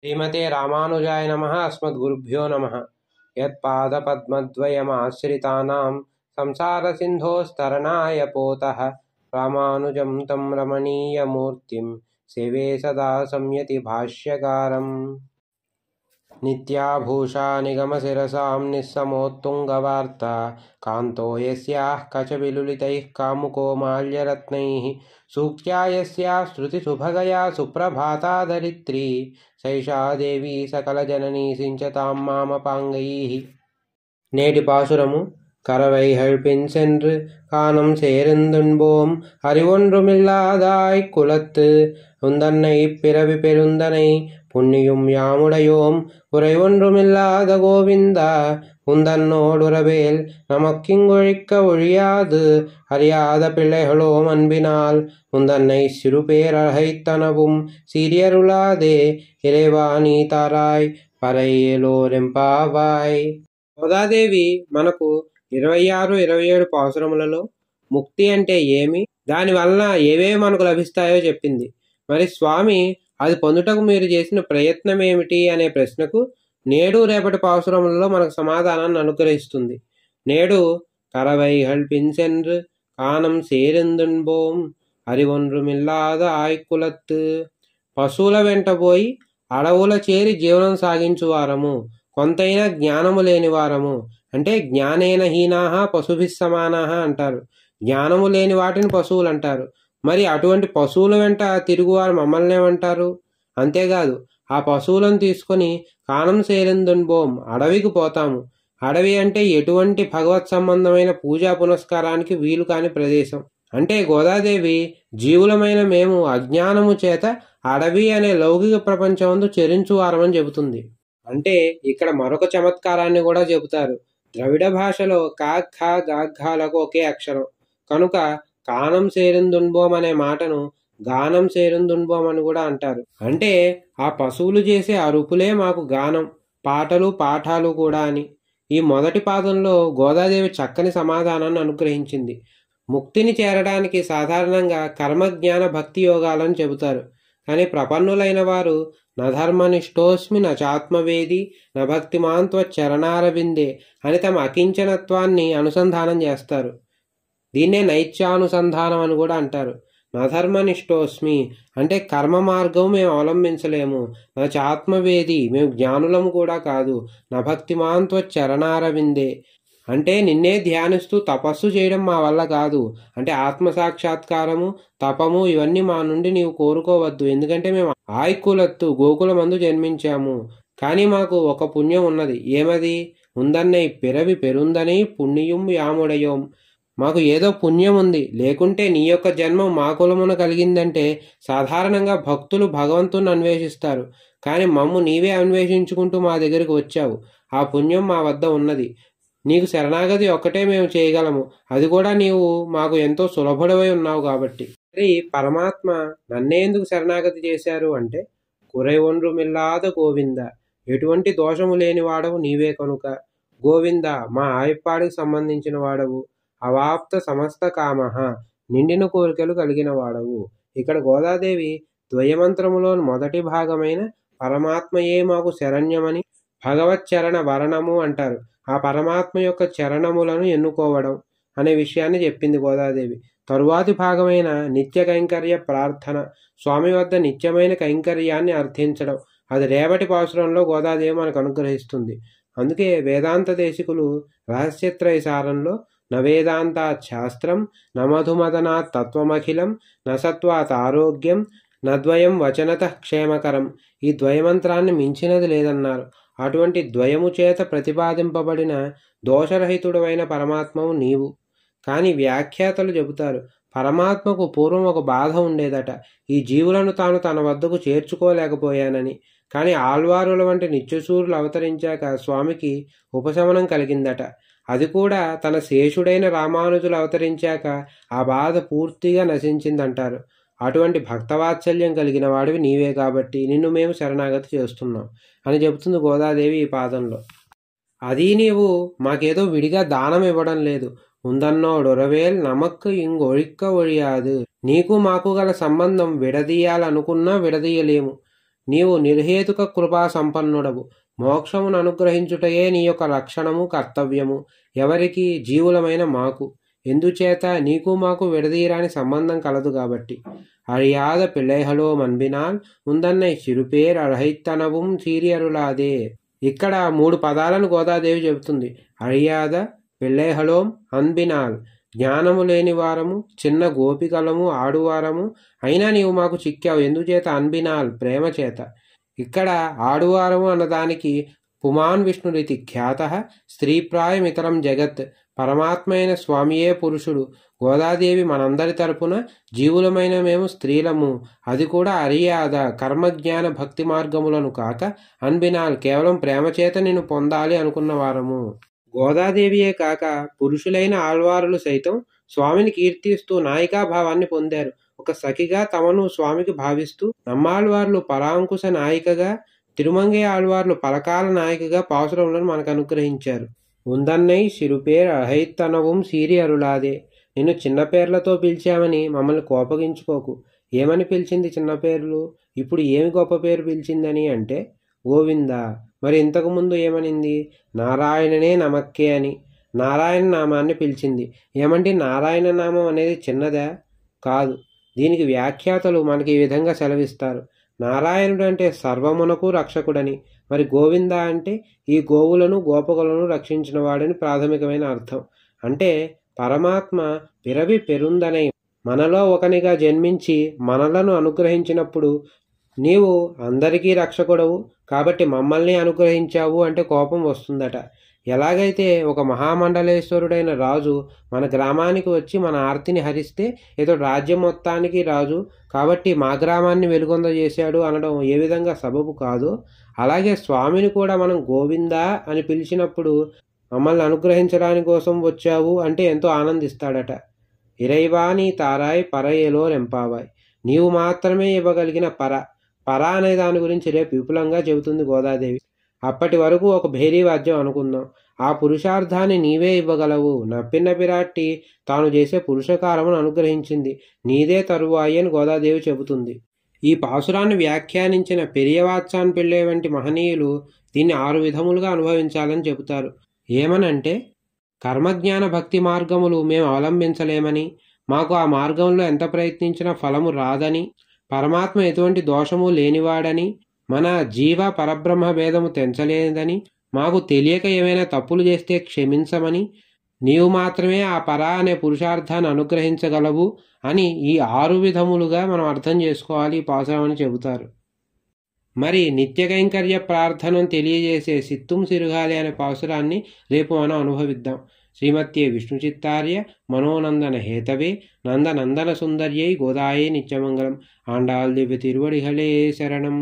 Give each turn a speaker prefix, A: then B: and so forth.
A: శ్రీమతే రామానుజాయ నమః. అస్మద్గురుభ్యో నమః. యత్పాదపద్మద్వయమాశ్రితానాం సంసారసింధోస్తరణాయ పోతః రామానుజం తం రమణీయమూర్తిం సేవే సదా సంయతి భాష్యకారం. నిత్యాభూషా నిగమశిరసాం నిస్సమోత్తుంగవార్తా కాంతో యస్యాః కచవిలులితైః కాముకో మాల్యరత్నైః సూక్త్యా యస్యాః శృతిసుభగయా సుప్రభాతాధరిత్రీ సైషా దేవీ సకలజననీ సించతాం మామపాంగైః. నేటి పాసురము. கரவைகள் பின் சென்று காணும் சேருந்துன்போம் அறிவொன்றுமில்லாதாய் குலத்து உந்தன்னை பிறவி பெருந்தனை புண்ணியும் யாமுடையோம் குறைவொன்றுமில்லாத கோவிந்தா உந்தன்னோடுறவேல் நமக்கிங்கொழிக்க ஒழியாது அறியாத பிள்ளைகளோம் அன்பினால் உந்தன்னை சிறுபேரழைத்தனவும் சீரியருளாதே இறைவா நீ தாராய் పరయ్యేలోరెంపావాయ్. గోదాదేవి మనకు 26, 27 పాసురములలో ముక్తి అంటే ఏమి, దాని వలన ఏవేవి మనకు లభిస్తాయో చెప్పింది. మరి స్వామి అది పొందుటకు మీరు చేసిన ప్రయత్నం ఏమిటి అనే ప్రశ్నకు నేడు రేపటి పాసురములలో మనకు సమాధానాన్ని అనుగ్రహిస్తుంది. నేడు కరవైகள் பின் சென்று காணும் சேருந்துன்போం அறிவொன்றுமில்லாத ఆయ్కులత్తు. పశువుల వెంట పోయి అడవుల చేరి జీవనం సాగించువారము, కొంతైనా జ్ఞానము లేని వారము. అంటే జ్ఞానేన హీనాహ పశుభిః సమానాహ అంటారు. జ్ఞానము లేని వాటిని పశువులు అంటారు. మరి అటువంటి పశువుల వెంట తిరుగువారు మమ్మల్ని ఏమంటారు? అంతేకాదు, ఆ పశువులను తీసుకొని కానం సేరందున్బోం అడవికి పోతాము. అడవి అంటే ఎటువంటి భగవత్ సంబంధమైన పూజా పునస్కారానికి వీలు కాని ప్రదేశం. అంటే గోదాదేవి జీవులమైన మేము అజ్ఞానము చేత అడవి అనే లౌకిక ప్రపంచమందు చెరించువారమని చెబుతుంది. అంటే ఇక్కడ మరొక చమత్కారాన్ని కూడా చెబుతారు. ద్రవిడ భాషలో కా ఖా గా ఘాలకు ఒకే అక్షరం కనుక కానం సేరుందున్బోం అనే మాటను గానం సేరుందున్బోం అని కూడా అంటారు. అంటే ఆ పశువులు చేసే అరుపులే మాకు గానం, పాటలు పాఠాలు కూడా అని. ఈ మొదటి పాదంలో గోదాదేవి చక్కని సమాధానాన్ని అనుగ్రహించింది. ముక్తిని చేరడానికి సాధారణంగా కర్మజ్ఞాన భక్తి యోగాలను చెబుతారు. కానీ ప్రపన్నులైన వారు నధర్మనిష్టోస్మి నచాత్మవేది నభక్తిమాన్ త్వచ్చరణారవిందే అని తమ అకించనత్వాన్ని అనుసంధానం చేస్తారు. దీన్నే నైత్యానుసంధానం అని కూడా అంటారు. నధర్మనిష్టోస్మి అంటే కర్మ మార్గం మేము అవలంబించలేము, నచాత్మవేది మేము జ్ఞానులము కూడా కాదు, నభక్తిమాన్ త్వచ్చరణారవిందే అంటే నిన్నే ధ్యానిస్తూ తపస్సు చేయడం మా వల్ల కాదు. అంటే ఆత్మసాక్షాత్కారము తపము ఇవన్నీ మా నుండి నీవు కోరుకోవద్దు, ఎందుకంటే మేము ఆయ్కులత్తు గోకులమందు జన్మించాము. కానీ మాకు ఒక పుణ్యం ఉన్నది. ఏమది? ఉందన్నై పిరవి పెరుందనై పుణ్యం యాముడయోం. మాకు ఏదో పుణ్యం ఉంది, లేకుంటే నీ యొక్క జన్మం మా కులమున కలిగిందంటే సాధారణంగా భక్తులు భగవంతుని అన్వేషిస్తారు. కానీ మమ్ము నీవే అన్వేషించుకుంటూ మా దగ్గరికి వచ్చావు. ఆ పుణ్యం మా వద్ద ఉన్నది. నీకు శరణాగతి ఒక్కటే మేము చేయగలము, అది కూడా నీవు మాకు ఎంతో సులభుడవై ఉన్నావు కాబట్టి. మరి పరమాత్మ నన్నే ఎందుకు శరణాగతి చేశారు అంటే, కురైవొండ్రుమిల్లాద గోవింద ఎటువంటి దోషము లేని వాడవు నీవే కనుక, గోవింద మా ఆయప్పాడికి సంబంధించిన వాడవు, అవాప్త సమస్త కామః నిండిన కోరికలు కలిగిన వాడవు. ఇక్కడ గోదాదేవి ద్వయమంత్రములోని మొదటి భాగమైన పరమాత్మయే మాకు శరణ్యమని భగవచ్చరణ వరణము అంటారు. ఆ పరమాత్మ యొక్క చరణములను ఎన్నుకోవడం అనే విషయాన్ని చెప్పింది గోదాదేవి. తరువాతి భాగమైన నిత్య కైంకర్య ప్రార్థన, స్వామి వద్ద నిత్యమైన కైంకర్యాన్ని అర్థించడం, అది రేపటి పాసురంలో గోదాదేవి మనకు అనుగ్రహిస్తుంది. అందుకే వేదాంత దేశికులు రహస్యత్రయ సారంలో నవేదాంతాత్ శాస్త్రం నమధుమదనాత్ తత్వమఖిలం నసత్వాత్ ఆరోగ్యం నద్వయం వచనత క్షేమకరం, ఈ ద్వయమంత్రాన్ని మించినది లేదన్నారు. అటువంటి ద్వయము చేత ప్రతిపాదింపబడిన దోషరహితుడమైన పరమాత్మవు నీవు. కానీ వ్యాఖ్యాతలు చెబుతారు, పరమాత్మకు పూర్వం ఒక బాధ ఉండేదట, ఈ జీవులను తాను తన వద్దకు చేర్చుకోలేకపోయానని. కానీ ఆళ్వారుల వంటి నిత్యసూరులు అవతరించాక స్వామికి ఉపశమనం కలిగిందట. అది కూడా తన శేషుడైన రామానుజులు అవతరించాక ఆ బాధ పూర్తిగా నశించిందంటారు. అటువంటి భక్తవాత్సల్యం కలిగిన వాడివి నీవే కాబట్టి నిన్ను మేము శరణాగతి చేస్తున్నాం అని చెబుతుంది గోదాదేవి ఈ పాదంలో. అది నీవు మాకేదో విడిగా దానం ఇవ్వడం లేదు. ఉందన్నోడొరవేల్ నమక్కు ఇంగొழிక్క ఒழியாது. నీకు మాకు గల సంబంధం విడదీయాలనుకున్నా విడదీయలేము. నీవు నిర్హేతుక కృపా సంపన్నుడవు. మోక్షమును అనుగ్రహించుటయే నీ యొక్క లక్షణము కర్తవ్యము. ఎవరికి? జీవులమైన మాకు. ఎందుచేత? నీకు మాకు విడదీరాని సంబంధం కలదు కాబట్టి. అరియాద పిళ్ళైహలో మన్బినాల్ ముందన్నై చిరుపేర్ అర్హైత్తనவும் సీరియరులాదే. ఇక్కడ 3 పదాలను గోదాదేవి చెబుతుంది. అరియాద, పిళ్ళైహలోం, అన్బినాల్. జ్ఞానము లేని వారము, చిన్న గోపికలము, ఆడువారము, అయినా నీవు మాకు చిక్కావు. ఎందుచేత? అన్బినాల్, ప్రేమ చేత. ఇక్కడ ఆడువారము అన్నదానికి పుమాన్ విష్ణురితి ఖ్యాత స్త్రీప్రాయమితరం జగత్. పరమాత్మ అయిన స్వామియే పురుషుడు. గోదాదేవి మనందరి తరపున జీవులమైన మేము స్త్రీలము. అది కూడా అరియాద, కర్మజ్ఞాన భక్తి మార్గములను కాక అన్బినాల్, కేవలం ప్రేమచేత నిన్ను పొందాలి అనుకున్న వారము. గోదాదేవియే కాక పురుషులైన ఆళ్వారులు సైతం స్వామిని కీర్తిస్తూ నాయికాభావాన్ని పొందారు. ఒక సఖిగా తమను స్వామికి భావిస్తూ నమ్మాళ్వార్లు పరాంకుశ నాయికగా, తిరుమంగై ఆళ్వార్లు పలకాల నాయికగా పాసురములను మనకు అనుగ్రహించారు. ఉందన్నై సిరుపేర్ అహైత్తనவும் సీరి అరులాదే. నిన్ను చిన్న పేర్లతో పిలిచామని మమ్మల్ని కోపగించుకోకు. ఏమని పిలిచింది చిన్న పేర్లు? ఇప్పుడు ఏమి గొప్ప పేరు పిలిచిందని అంటే గోవింద. మరి ఇంతకుముందు ఏమనింది? నారాయణనే నమక్కే అని నారాయణ నామాన్ని పిలిచింది. ఏమంటే నారాయణ నామం అనేది చిన్నదా? కాదు. దీనికి వ్యాఖ్యాతలు మనకి ఈ విధంగా సెలవిస్తారు. నారాయణుడు అంటే సర్వమునకు రక్షకుడని, మరి గోవింద అంటే ఈ గోవులను గోపకులను రక్షించిన వాడని ప్రాథమికమైన అర్థం. అంటే పరమాత్మ పిరవి పెరుందనై మనలో ఒకనిగా జన్మించి మనలను అనుగ్రహించినప్పుడు నీవు అందరికీ రక్షకుడవు కాబట్టి మమ్మల్ని అనుగ్రహించావు అంటే కోపం వస్తుందట. ఎలాగైతే ఒక మహామండలేశ్వరుడైన రాజు మన గ్రామానికి వచ్చి మన ఆర్తిని హరిస్తే ఏదో రాజ్యం మొత్తానికి రాజు కాబట్టి మా గ్రామాన్ని వెలుగొందజేశాడు అనడం ఏ విధంగా సబబు కాదు, అలాగే స్వామిని కూడా మనం గోవిందా అని పిలిచినప్పుడు మమ్మల్ని అనుగ్రహించడానికి కోసం వచ్చావు అంటే ఎంతో ఆనందిస్తాడట. ఇరైవాని తారాయ్ పరయేలో రెంపావాయ్. నీవు మాత్రమే ఇవ్వగలిగిన పర అనే దాని గురించి రేపు విపులంగా చెబుతుంది గోదాదేవి. అప్పటి వరకు ఒక భేరీ వాద్యం అనుకుందాం. ఆ పురుషార్థాన్ని నీవే ఇవ్వగలవు. నప్పిన పిరాట్టి తాను చేసే పురుషకారమును అనుగ్రహించింది నీదే తరువాయి అని గోదాదేవి చెబుతుంది. ఈ పాసురాన్ని వ్యాఖ్యానించిన పెరియవాత్సాన్ పిళ్ళై వంటి మహనీయులు దీన్ని 6 విధములుగా అనుభవించాలని చెబుతారు. ఏమనంటే కర్మజ్ఞాన భక్తి మార్గములు మేము అవలంబించలేమని, మాకు ఆ మార్గంలో ఎంత ప్రయత్నించినా ఫలము రాదని, పరమాత్మ ఎటువంటి దోషము లేనివాడని, మన జీవ పరబ్రహ్మ భేదము తెంచలేదని, మాకు తెలియక ఏమైనా తప్పులు చేస్తే క్షమించమని, నీవు మాత్రమే ఆ పరా అనే పురుషార్థాన్ని అనుగ్రహించగలవు అని ఈ 6 విధములుగా మనం అర్థం చేసుకోవాలి ఈ పాసురమని చెబుతారు. మరి నిత్య కైంకర్య ప్రార్థనను తెలియజేసే సిత్తుం సిరుగాలి అనే పాసురాన్ని రేపు మనం అనుభవిద్దాం. శ్రీమత్యే విష్ణు చిత్తార్య మనోనందన హేతవే నందనందన సుందర్యై గోదాయే నిత్యమంగళం. ఆండాల్ దివ్య తిరువడిகளே శరణం.